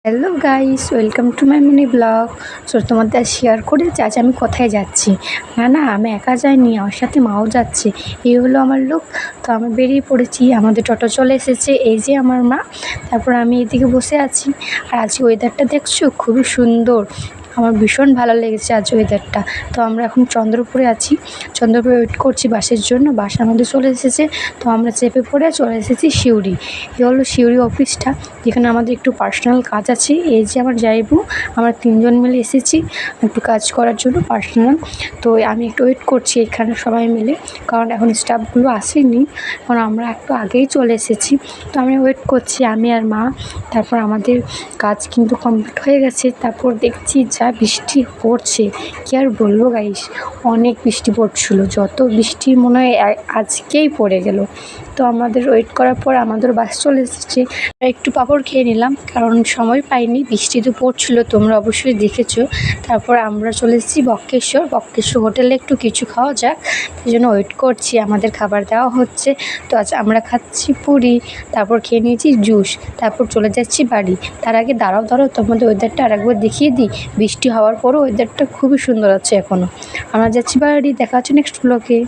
Hello guys, welcome to my mini blog. So তোমাদের share করে আজ আমি কোথায় যাচ্ছি। না আমি একা যাইনি, আমার সাথে মাও যাচ্ছে। এই হলো আমার লোক। তো আমি বেরিয়ে পড়েছি, আমাদের টোটো চলে এসেছে। এই যে আমার মা, তারপর আমি এদিকে বসে আছি। আর আজকে ওয়েদারটা দেখছো, খুবই সুন্দর। আমার ভীষণ ভালো লেগেছে আজ ওয়েদারটা। তো আমরা এখন চন্দ্রপুরে আছি, চন্দ্রপুরে ওয়েট করছি বাসের জন্য। বাস আমাদের চলে এসেছে, তো আমরা চেপে পড়ে চলে এসেছি সিউড়ি। এ হলো সিউড়ি অফিসটা, যেখানে আমাদের একটু পার্সোনাল কাজ আছে। এই যে আমার জায়বু, আমরা 3জন মিলে এসেছি একটু কাজ করার জন্য পার্সোনাল। তো আমি একটু ওয়েট করছি এখানে সবাই মিলে, কারণ এখন স্টাফগুলো আসেনি, কারণ আমরা একটু আগেই চলে এসেছি। তো আমি ওয়েট করছি, আমি আর মা। তারপর আমাদের কাজ কিন্তু কমপ্লিট হয়ে গেছে। তারপর দেখছি যা বৃষ্টি পড়ছে, কি আর বলবো গাইস, অনেক বৃষ্টি পড়ছিল। যত বৃষ্টি মনে হয় আজকেই পড়ে গেল। তো আমাদের ওয়েট করার পর আমাদের বাস চলে এসেছে। একটু পাঁপড় খেয়ে নিলাম, কারণ সময় পাইনি, বৃষ্টি তো পড়ছিল, তোমরা অবশ্যই দেখেছো। তারপর আমরা চলে এসেছি বক্রেশ্বর হোটেলে, একটু কিছু খাওয়া যাক, সেই জন্য ওয়েট করছি। আমাদের খাবার দেওয়া হচ্ছে। তো আজ আমরা খাচ্ছি পুরি, তারপর খেয়ে নিয়েছি জুস, তারপর চলে যাচ্ছি বাড়ি। তার আগে দাঁড়াও তোমাদের ওয়েদারটা আরেকবার দেখিয়ে দিই। বৃষ্টি হওয়ার পরও ওয়েদারটা খুবই সুন্দর আছে এখনও। আমরা যাচ্ছি বাড়ি, দেখা হচ্ছে নেক্সট ব্লগে।